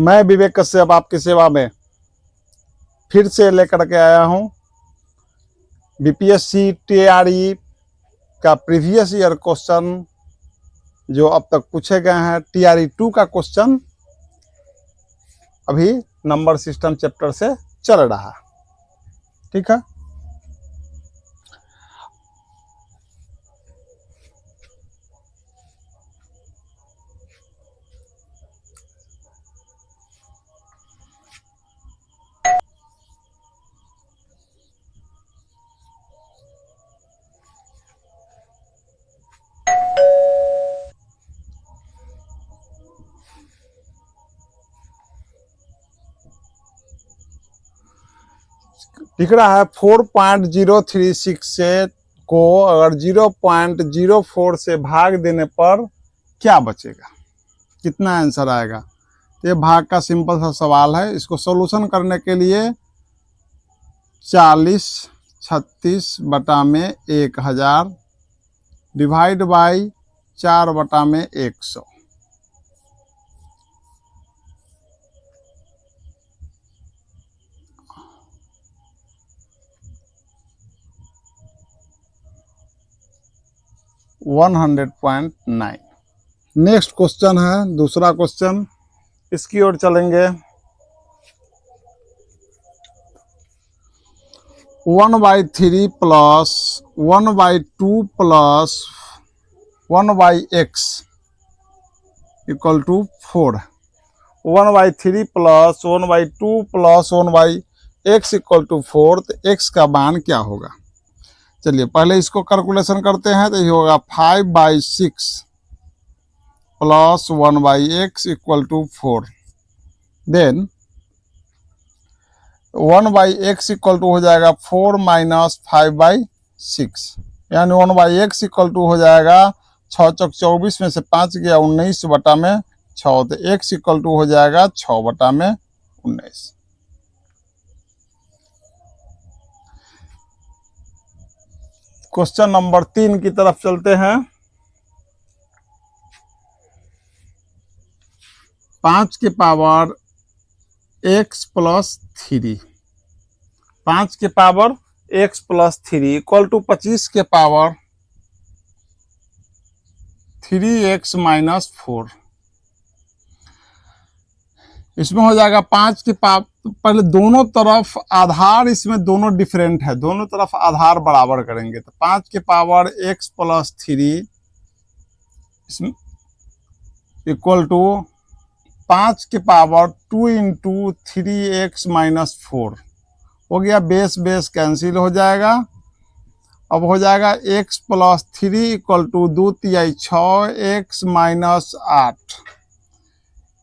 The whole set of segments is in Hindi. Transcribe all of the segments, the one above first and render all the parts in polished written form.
मैं विवेक कश्यप आपकी सेवा में फिर से लेकर के आया हूं बीपीएससी टीआरई का प्रीवियस ईयर क्वेश्चन जो अब तक पूछे गए हैं। टीआरई 2 का क्वेश्चन अभी नंबर सिस्टम चैप्टर से चल रहा है, ठीक है। दिख रहा है 4.036 से को अगर 0.04 से भाग देने पर क्या बचेगा, कितना आंसर आएगा। ये भाग का सिंपल सा सवाल है। इसको सॉल्यूशन करने के लिए 40/36/1000 डिवाइड बाई 4/100। $100.9। नेक्स्ट क्वेश्चन है दूसरा क्वेश्चन, इसकी ओर चलेंगे। 1/3 plus 1/2 plus 1/x equal to 4। 1/3 plus 1/2 plus 1/x equal to 4, तो x का मान क्या होगा। चलिए पहले इसको कैलकुलेशन करते हैं। तो ये होगा 5/6 plus 1/x equal to 4। Then 1/x equal to हो जाएगा 4 माइनस 5/6, यानी 1/x इक्वल टू हो जाएगा 6 चौक 24 में से 5 गया 19/6। तो x इक्वल टू हो जाएगा 6/19। क्वेश्चन नंबर 3 की तरफ चलते हैं। 5 के पावर x प्लस 3, 5 के power x plus 3 equal to 25 के पावर 3x माइनस 4। इसमें हो जाएगा 5 के पावर, पहले दोनों तरफ आधार इसमें दोनों डिफरेंट है, दोनों तरफ आधार बराबर करेंगे। तो 5 के पावर x प्लस 3 इसमें इक्वल टू 5 के पावर 2 इंटू 3x माइनस 4 हो गया। बेस बेस कैंसिल हो जाएगा। अब हो जाएगा x प्लस 3 इक्वल टू 2 तिहाई 6 x माइनस 8।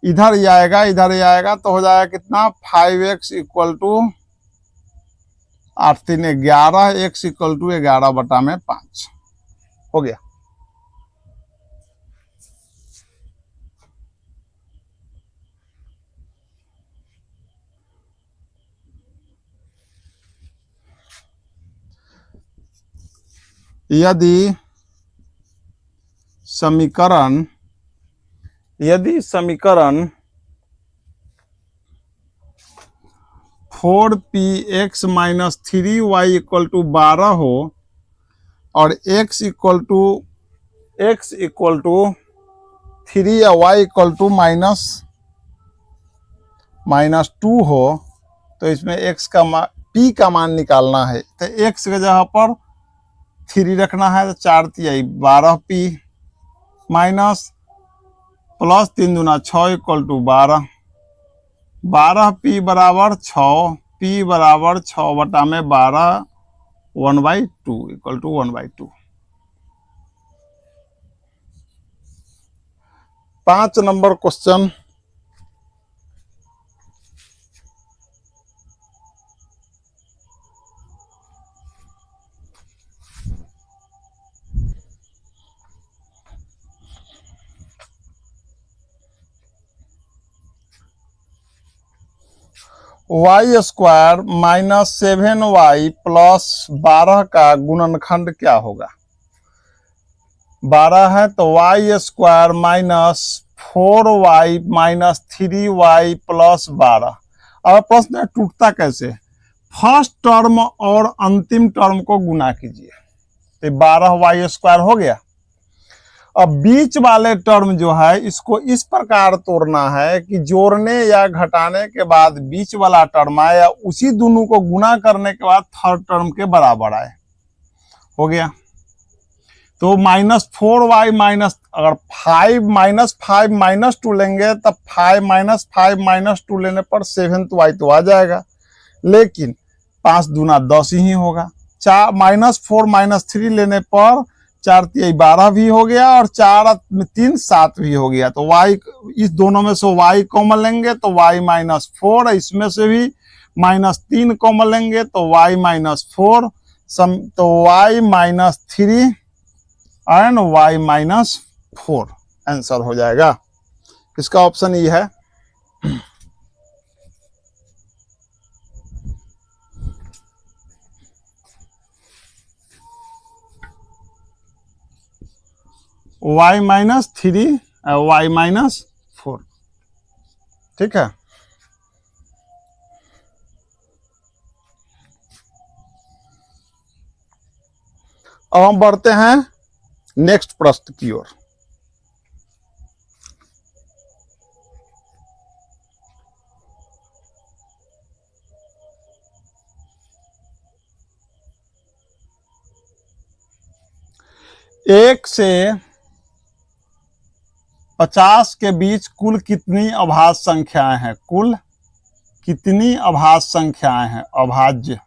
इधर ही आएगा, इधर ही आएगा तो हो जाएगा कितना 5x equal to 8 3 11, x equal to 11/5 हो गया। यदि समीकरण 4px minus 3y equal to 12 हो और x इक्वल टू 3 या y इक्वल टू माइनस 2 हो, तो इसमें x का p का मान निकालना है। तो x की जगह पर 3 रखना है, तो 4 तिहाई 12p माइनस प्लस 3 दूना 6 इक्वल टू 12, 12p बराबर 6, p बराबर 6/12 1/2 equal to 1/2। 5 number question, y square minus 7y plus 12 का गुणनखंड क्या होगा। 12 है तो y square minus 4y minus 3y plus 12। अब प्रश्न टूटता कैसे, फर्स्ट टर्म और अंतिम टर्म को गुना कीजिए तो 12y² हो गया। अब बीच वाले टर्म जो है इसको इस प्रकार तोड़ना है कि जोड़ने या घटाने के बाद बीच वाला टर्म आए या उसी दोनों को गुना करने के बाद थर्ड टर्म के बराबर आए। हो गया। तो -4y माइनस, अगर 5 माइनस 2 लेंगे तब 5 -2 लेने पर 7y तो आ जाएगा, लेकिन 5 दूना 10 ही होगा। -4 - 3 लेने पर 4 × 12 भी हो गया और 4 × 3 7 भी हो गया। तो y, इस दोनों में से y कॉमन लेंगे तो y -4, इसमें से भी -3 कॉमन लेंगे तो y -4, तो y -3 एंड y -4 आंसर हो जाएगा। इसका ऑप्शन ये है। y -3 y -4, ठीक है। अब हम बढ़ते हैं नेक्स्ट प्रश्न की ओर। एक से 50 के बीच कुल कितनी अभाज्य संख्याएं हैं? कुल कितनी अभाज्य संख्याएं हैं? अभाज्य,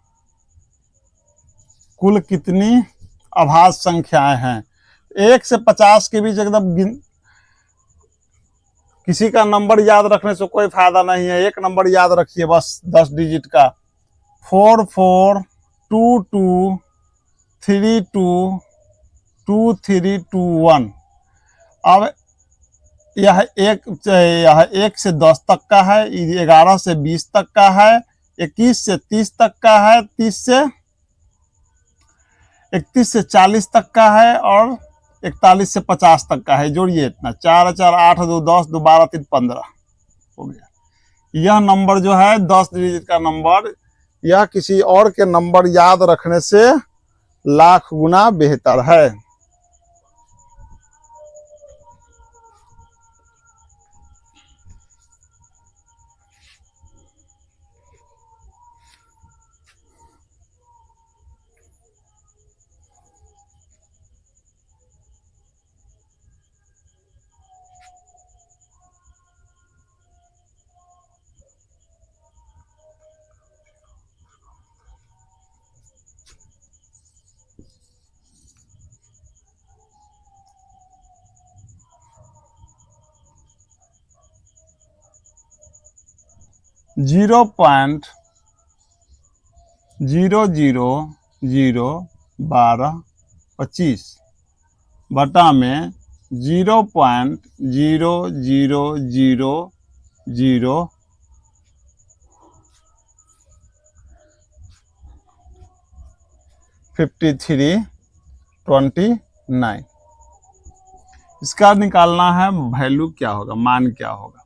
कुल कितनी अभाज्य संख्याएं हैं? 1 से 50 के बीच एकदम किसी का नंबर याद रखने से कोई फायदा नहीं है, एक नंबर याद रखिए बस 10 डिजिट का, 4 4 2 2 3 2 2 3 2 1। अब यह 1 से 10 तक का है, 11 से 20 तक का है, 21 से 30 तक का है, 31 से 40 तक का है और 41 से 50 तक का है। जोड़िए इतना, 4 4 8 2 10 2 12 3 15 हो गया। यह नंबर जो है 10 डिजिट का नंबर, यह किसी और के नंबर याद रखने से लाख गुना बेहतर है। जीरो 0.0001225 बटा में 0.0005329। इसका निकालना है वैल्यू क्या होगा, मान क्या होगा।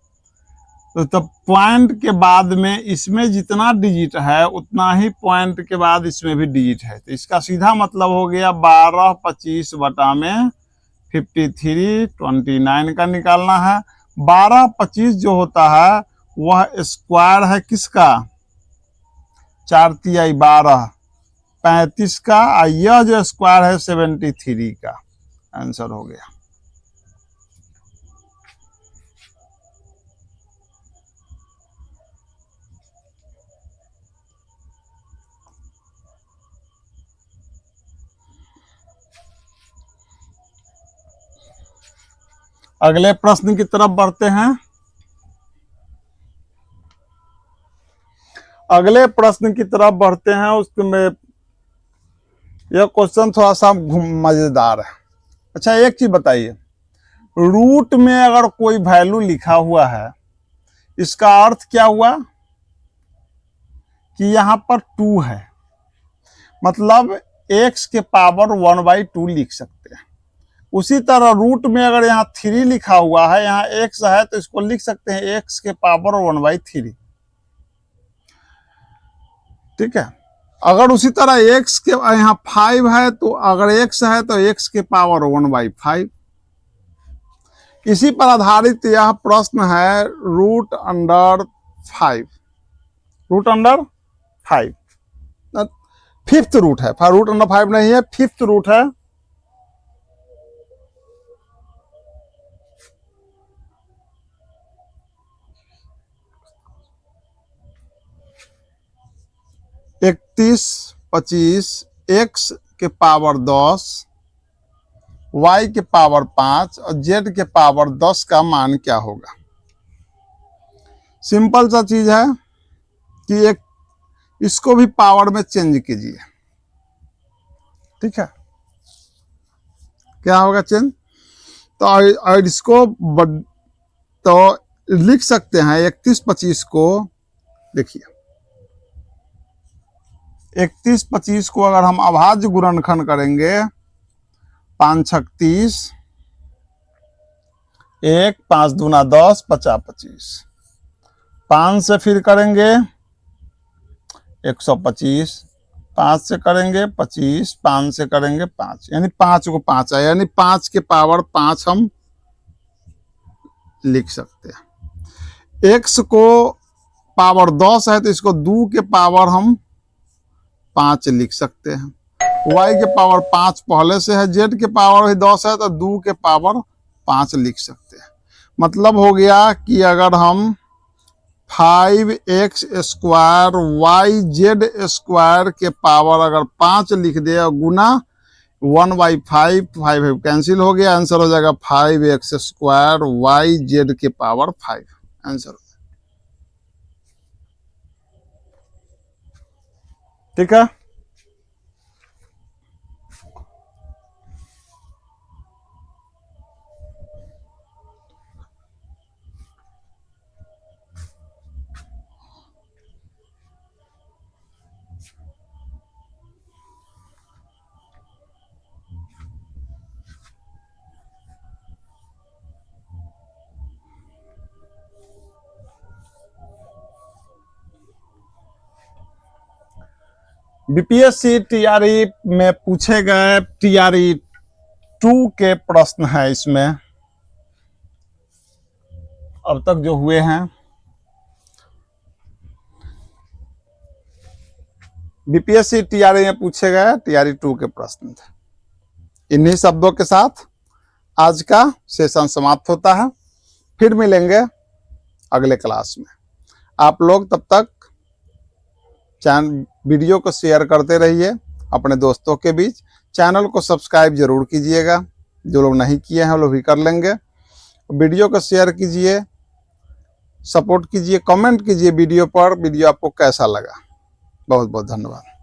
तो पॉइंट के बाद में इसमें जितना डिजिट है उतना ही पॉइंट के बाद इसमें भी डिजिट है। तो इसका सीधा मतलब हो गया 12 25 बटा में 5329 का निकालना है। 12 25 जो होता है वह स्क्वायर है किसका, 4 × 12 35 का, यह जो स्क्वायर है 73 का। आंसर हो गया। अगले प्रश्न की तरफ बढ़ते हैं। अगले प्रश्न की तरफ बढ़ते हैं, उसमें यह क्वेश्चन थोड़ा सा मजेदार है। अच्छा एक चीज बताइए, रूट में अगर कोई वैल्यू लिखा हुआ है इसका अर्थ क्या हुआ कि यहां पर 2 है, मतलब x के पावर 1/2 लिख सकते हैं। उसी तरह रूट में अगर यहाँ 3 लिखा हुआ है, यहाँ x है तो इसको लिख सकते हैं x के पावर 1/3। ठीक है। अगर उसी तरह x के यहाँ 5 है तो अगर x है तो x के पावर 1/5। इसी पर आधारित यह प्रश्न है root under 5। Root under 5 5th root है, रूट अंडर 5 नहीं है, 5th रूट है। इकतीस 25 x के पावर 10 y के पावर 5 और z के पावर 10 का मान क्या होगा। सिंपल सा चीज है कि एक इसको भी पावर में चेंज कीजिए। ठीक है, क्या होगा चेंज, तो और इसको तो लिख सकते हैं 31 25 को। देखिए 31 25 को अगर हम अभाज्य गुणनखंड करेंगे 5 छक 30, 1 5 दूना 10 50 25, 5 से फिर करेंगे 125, 5 से करेंगे 25, 5 से करेंगे 5, यानी 5 को 5 है, यानी 5 के पावर 5 हम लिख सकते हैं। x को पावर 10 है तो इसको 2 के पावर हम 5 लिख सकते हैं। y के पावर 5 पहले से है, z के पावर भी 10 है तो 2 के पावर 5 लिख सकते हैं। मतलब हो गया कि अगर हम 5x स्क्वायर yz² के पावर अगर 5 लिख दे और गुना 1/5, 5 कैंसिल हो गया, आंसर हो जाएगा 5x² yz के पावर 5 आंसर। ठीक है, बीपीएससी टीआरई में पूछे गए टीआरई 2 के प्रश्न है इसमें अब तक जो हुए हैं। बीपीएससी टीआरई में पूछे गए टीआरई 2 के प्रश्न थे। इन्हीं शब्दों के साथ आज का सेशन समाप्त होता है। फिर मिलेंगे अगले क्लास में। आप लोग तब तक वीडियो को शेयर करते रहिए अपने दोस्तों के बीच। चैनल को सब्सक्राइब जरूर कीजिएगा, जो लोग नहीं किए हैं वो लोग भी कर लेंगे। वीडियो को शेयर कीजिए, सपोर्ट कीजिए, कमेंट कीजिए वीडियो पर, वीडियो आपको कैसा लगा। बहुत बहुत धन्यवाद।